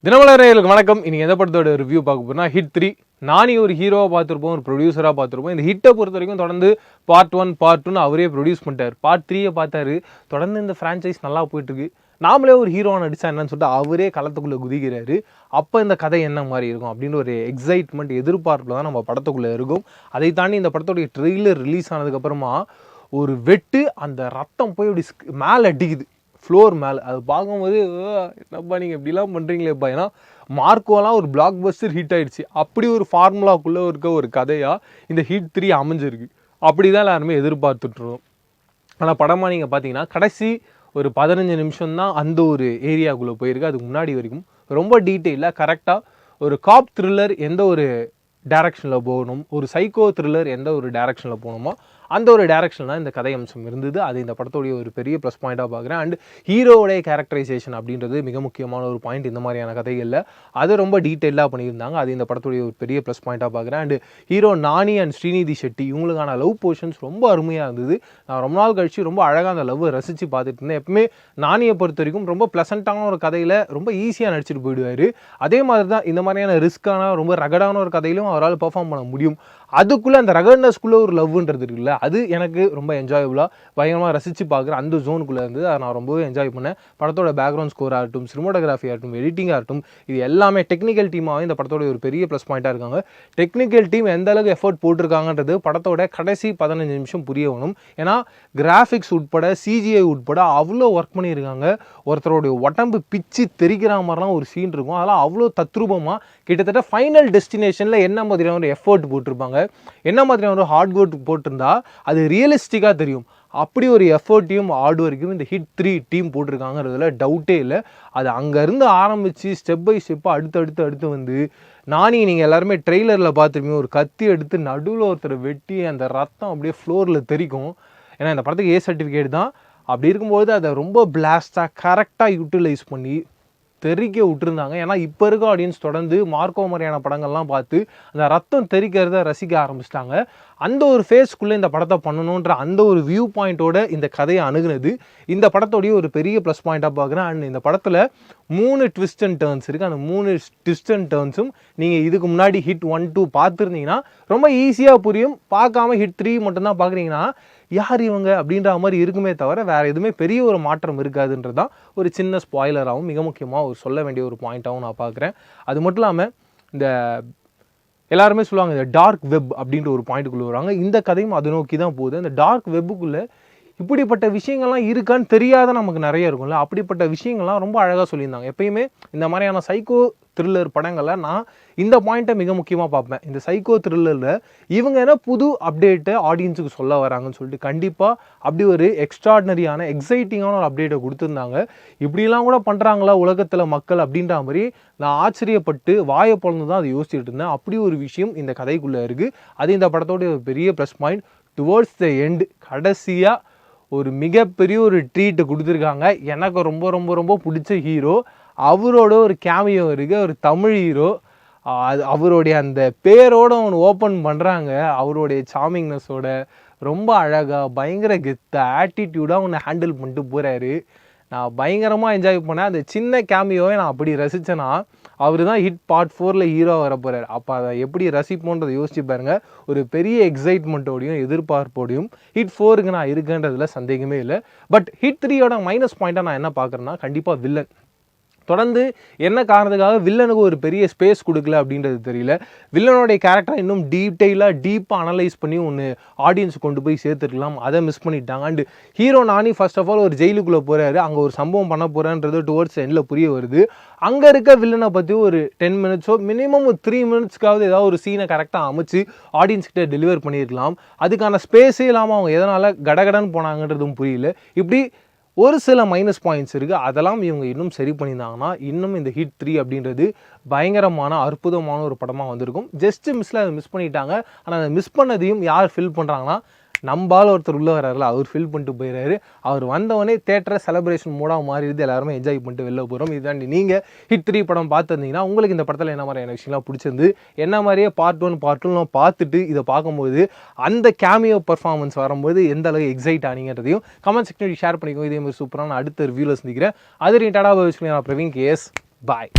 தினமலர்களுக்கு வணக்கம். இன்னைக்கு எந்த படத்தோட ரிவ்யூ பார்க்க போறோம்னா ஹிட் 3. நானே ஒரு ஹீரோவாக பார்த்துருப்போம், ஒரு ப்ரொடியூசராக பார்த்துருப்போம். இந்த ஹிட்டை பொறுத்த வரைக்கும் தொடர்ந்து பார்ட் 1 பார்ட் 2 அவரே ப்ரொடியூஸ் பண்ணிட்டார். பார்ட் 3 பார்த்தாரு. தொடர்ந்து இந்த ஃப்ரான்ச்சைஸ் நல்லா போயிட்டு இருக்கு. நாமளே ஒரு ஹீரோவாக நடிச்சா என்னன்னு சொல்லிட்டு அவரே களத்துக்குள்ளே குதிக்கிறாரு. அப்போ இந்த கதை என்ன மாதிரி இருக்கும் அப்படின்னு ஒரு எக்ஸைட்மெண்ட் எதிர்பார்ப்பில் தான் நம்ம படத்துக்குள்ளே இருக்கும். அதை தாண்டி இந்த படத்துடைய ட்ரெய்லர் ரிலீஸ் ஆனதுக்கப்புறமா ஒரு வெட்டு அந்த ரத்தம் போய் அப்படி மேலே அடிக்குது, ஃப்ளோர் மேலே. அது பார்க்கும்போது என்னப்பா நீங்கள் இப்படிலாம் பண்ணுறீங்களேப்பா. ஏன்னா மார்க்கோலாம் ஒரு பிளாக் பஸ்டர் ஹிட் ஆகிடுச்சு. அப்படி ஒரு ஃபார்முலாக்குள்ளே இருக்க ஒரு கதையாக இந்த ஹிட் 3 அமைஞ்சிருக்கு. அப்படி தான் எல்லாருமே எதிர்பார்த்துட்ருக்கோம். ஆனால் படமாக நீங்கள் பார்த்தீங்கன்னா கடைசி ஒரு 15 நிமிஷம் தான் அந்த ஒரு ஏரியாவுக்குள்ளே போயிருக்கு. அதுக்கு முன்னாடி வரைக்கும் ரொம்ப டீட்டெயிலாக கரெக்டாக ஒரு காப் த்ரில்லர் எந்த ஒரு டைரக்ஷனில் போகணும், ஒரு சைக்கோ த்ரில்லர் எந்த ஒரு டைரக்ஷனில் போகணுமோ அந்த ஒரு டைரக்ஷன் தான் இந்த கதை அம்சம் இருந்தது. அது இந்த படத்தோடைய ஒரு பெரிய ப்ளஸ் பாயிண்ட்டாக பார்க்குறேன். அண்ட் ஹீரோடைய கேரக்டரைசேஷன் அப்படின்றது மிக முக்கியமான ஒரு பாயிண்ட் இந்த மாதிரியான கதைகளில். அதை ரொம்ப டீட்டெயிலாக பண்ணியிருந்தாங்க. அது இந்த படத்துடைய ஒரு பெரிய ப்ளஸ் பாயிண்ட்டாக பார்க்குறேன். And hero Nani and Srinidhi Shetty இவங்களுக்கான லவ் போர்ஷன்ஸ் ரொம்ப அருமையாக இருந்தது. நான் ரொம்ப நாள் கழிச்சு ரொம்ப அழகாக அந்த லவ்வை ரசித்து பார்த்துட்டு இருந்தேன். எப்பவுமே நானியை பொறுத்த வரைக்கும் ரொம்ப ப்ளசண்ட்டான ஒரு கதையில் ரொம்ப ஈஸியாக நடிச்சிட்டு போயிடுவார். அதே மாதிரி தான் இந்த மாதிரியான ரிஸ்க்கான ரொம்ப ரகடான ஒரு கதையிலும் அவரால் பெர்ஃபார்ம் பண்ண முடியும். அதுக்குள்ளே அந்த ரகட்னஸ்குள்ளே ஒரு லவ்ன்றது இருக்குல்ல, அது எனக்கு ரொம்ப என்ஜாயபுளாக பயங்கரமாக ரசித்து பார்க்குற அந்த ஜோனுக்குள்ளே இருந்தது. அதை நான் ரொம்பவே என்ஜாய் பண்ணேன். படத்தோட பேக்ரவுண்ட் ஸ்கோர் ஆகட்டும், சினிமோட்டோகிராஃபி ஆகட்டும், எடிட்டிங் ஆகட்டும், இது எல்லாமே டெக்னிக்கல் டீமாகவே இந்த படத்தோட ஒரு பெரிய ப்ளஸ் பாயிண்ட்டாக இருக்காங்க. டெக்னிக்கல் டீம் எந்த அளவுக்கு எஃபர்ட் போட்டிருக்காங்கன்றது படத்தோட கடைசி 15 நிமிஷம் புரிய வேணும். ஏன்னா கிராஃபிக்ஸ் உட்பட சிஜிஐ உட்பட அவ்வளோ ஒர்க் பண்ணியிருக்காங்க. ஒருத்தருடைய உடம்பு பிச்சு தெரிக்கிற மாதிரிலாம் ஒரு சீன் இருக்கும். அதெல்லாம் அவ்வளோ தத்ரூபமாக கிட்டத்தட்ட ஃபைனல் டெஸ்டினேஷனில் என்ன மாதிரியான ஒரு எஃபர்ட் போட்டிருப்பாங்க, என்ன மாதிரியான ஒரு ஹார்ட் ஒர்க் போட்டிருந்தா அது ரியலிஸ்டிக்காக தெரியும். அப்படி ஒரு எஃபர்ட்டையும் ஹார்ட் ஒர்க்கையும் இந்த ஹிட் 3 டீம் போட்டிருக்காங்கிறதுல டவுட்டே இல்லை. அது அங்கேருந்து ஆரம்பித்து ஸ்டெப் பை ஸ்டெப்பாக அடுத்து வந்து நானி நீங்கள் எல்லாருமே ட்ரெய்லரில் பார்த்துருப்பீங்க, ஒரு கத்தி எடுத்து நடுவில் ஒருத்தர் வெட்டி அந்த ரத்தம் அப்படியே ஃப்ளோரில் தெரிக்கும். ஏன்னா இந்த படத்துக்கு ஏ சர்டிஃபிகேட் தான். அப்படி இருக்கும்போது அதை ரொம்ப பிளாஸ்டாக கரெக்டாக யூட்டிலைஸ் பண்ணி தெரிக்க விட்டுருந்தாங்க. ஏன்னா இப்போ இருக்க ஆடியன்ஸ் தொடர்ந்து மார்க்கோ மாதிரியான படங்கள்லாம் பார்த்து அந்த ரத்தம் தெரிக்கிறத ரசிக்க ஆரம்பிச்சிட்டாங்க. அந்த ஒரு ஃபேஸ்க்குள்ளே இந்த படத்தை பண்ணணுன்ற அந்த ஒரு வியூ பாயிண்ட்டோட இந்த கதையை அணுகுனது இந்த படத்தோடைய ஒரு பெரிய ப்ளஸ் பாயிண்ட்டாக பார்க்குறேன். அண்ட் இந்த படத்தில் 3 ட்விஸ்ட் அண்ட் டர்ன்ஸ் இருக்குது. அந்த 3 ட்விஸ்ட் அண்ட் டர்ன்ஸும் நீங்கள் இதுக்கு முன்னாடி ஹிட் 1, 2 பார்த்துருந்தீங்கன்னா ரொம்ப ஈஸியாக புரியும். பார்க்காம ஹிட் 3 மட்டும்தான் பார்க்குறீங்கன்னா யார் இவங்க அப்படின்ற மாதிரி இருக்குமே தவிர வேறு எதுவுமே பெரிய ஒரு மாற்றம் இருக்காதுன்றது தான் ஒரு சின்ன ஸ்பாய்லராகவும் மிக முக்கியமாக ஒரு சொல்ல வேண்டிய ஒரு பாயிண்ட்டாகவும் நான் பார்க்குறேன். அது மட்டும் இல்லாமல் இந்த எல்லாருமே சொல்லுவாங்க இந்த டார்க் வெப் அப்படின்ற ஒரு பாயிண்ட்டுக்குள்ளே வராங்க. இந்த கதையும் அதை நோக்கி தான் போகுது. அந்த டார்க் வெப்புக்குள்ளே இப்படிப்பட்ட விஷயங்கள்லாம் இருக்கான்னு தெரியாத நமக்கு நிறைய இருக்கும்ல, அப்படிப்பட்ட விஷயங்கள்லாம் ரொம்ப அழகாக சொல்லியிருந்தாங்க. எப்பயுமே இந்த மாதிரியான சைக்கோ த்ரில்லர் படங்களை நான் இந்த பாயிண்ட்டை மிக முக்கியமாக பார்ப்பேன். இந்த சைக்கோ த்ரில்லரில் இவங்க என்ன புது அப்டேட்டை ஆடியன்ஸுக்கு சொல்ல வராங்கன்னு சொல்லிட்டு கண்டிப்பாக அப்படி ஒரு எக்ஸ்ட்ராடினரியான எக்ஸைட்டிங்கான ஒரு அப்டேட்டை கொடுத்துருந்தாங்க. இப்படிலாம் கூட பண்ணுறாங்களா உலகத்தில் மக்கள் அப்படின்ற மாதிரி நான் ஆச்சரியப்பட்டு வாயை பொழந்து தான் அதை யோசிச்சுட்டு இருந்தேன். அப்படி ஒரு விஷயம் இந்த கதைக்குள்ளே இருக்குது. அது இந்த படத்தோடைய ஒரு பெரிய plus point. Towards the end கடைசியாக ஒரு மிகப்பெரிய ஒரு ட்ரீட்டு கொடுத்துருக்காங்க. எனக்கு ரொம்ப ரொம்ப ரொம்ப பிடிச்ச ஹீரோ, அவரோட ஒரு கேமியோ இருக்குது. ஒரு தமிழ் ஹீரோ, அது அவருடைய அந்த பேரோடு அவனு ஓப்பன் பண்ணுறாங்க. அவருடைய சாமிங்னஸோட ரொம்ப அழகாக பயங்கர கெத்தாக ஆட்டிடியூடாக அவனை ஹேண்டில் பண்ணிட்டு போகிறாரு. நான் பயங்கரமாக என்ஜாய் பண்ணேன். அந்த சின்ன கேமியோவை நான் அப்படி ரசித்தேன்னா அவர் தான் ஹிட் பார்ட் 4 ஹீரோ வர போகிறார். அப்போ அதை எப்படி ரசிப்போன்றதை யோசிச்சு பாருங்கள். ஒரு பெரிய எக்ஸைட்மெண்ட்டோடையும் எதிர்பார்ப்போடையும் ஹிட் 4க்கு நான் இருக்குன்றதுல சந்தேகமே இல்லை. பட் ஹிட் 3யோட மைனஸ் பாயிண்ட்டாக நான் என்ன பார்க்குறேன்னா கண்டிப்பாக வில்லன். தொடர்ந்து என்ன காரணத்துக்காக வில்லனுக்கு ஒரு பெரிய ஸ்பேஸ் கொடுக்கல அப்படின்றது தெரியல. வில்லனுடைய கேரக்டரை இன்னும் டீப்பாக அனலைஸ் பண்ணி ஒன்று ஆடியன்ஸ் கொண்டு போய் சேர்த்துருக்கலாம். அதை மிஸ் பண்ணிட்டாங்க. And hero Nani first of all ஒரு ஜெயிலுக்குள்ளே போகிறாரு. அங்கே ஒரு சம்பவம் பண்ண போகிறேன்றது டுவர்ட்ஸ் எண்டில் புரிய வருது. அங்கே இருக்க வில்லனை பற்றி ஒரு 10 மினிட்ஸோ மினிமம் ஒரு 3 மினிட்ஸ்க்காவது ஏதாவது ஒரு சீனை கரெக்டாக அமைச்சு ஆடியன்ஸ்கிட்ட டெலிவர் பண்ணியிருக்கலாம். அதுக்கான ஸ்பேஸே இல்லாமல் அவங்க எதனால் கடகடன்னு போனாங்கன்றதும் புரியல. இப்படி ஒரு சில மைனஸ் பாயிண்ட்ஸ் இருக்குது. அதெல்லாம் இவங்க இன்னும் சரி பண்ணியிருந்தாங்கன்னா இன்னும் இந்த ஹிட் 3 அப்படின்றது பயங்கரமான அற்புதமான ஒரு படமாக வந்திருக்கும். ஜஸ்ட் மிஸ்ஸில் அதை மிஸ் பண்ணிட்டாங்க. ஆனால் அதை மிஸ் பண்ணதையும் யார் ஃபில் பண்ணுறாங்கன்னா நம்பால் ஒருத்தர் உள்ளே வர்றாருல அவர் ஃபில் பண்ணிட்டு போயிடுறாரு. அவர் வந்தவொடனே தேட்டரை செலிப்ரேஷன் மூடாக மாறிடுது. எல்லாருமே என்ஜாய் பண்ணிட்டு வெளில போகிறோம். இதுதாண்டி நீங்கள் ஹிட் 3 படம் பார்த்துருந்தீங்கன்னா உங்களுக்கு இந்த படத்தில் என்ன மாதிரியான விஷயம்லாம் பிடிச்சிருந்து, என்ன மாதிரியே பார்ட் 1 பார்ட் 2 பார்த்துட்டு இதை பார்க்கும்போது அந்த கேமியோ பர்ஃபார்மன்ஸ் வரும்போது எந்த அளவுக்கு எக்ஸைட் ஆனீங்கன்றதையும் கமெண்ட் செக்ஷனில் ஷேர் பண்ணிக்கோங்க. இதே மாதிரி சூப்பரான அடுத்த ரிவ்யூவில் சந்திக்கிறேன். அது டாடா பாய். நான் பிரவீன் கேஎஸ். பாய்.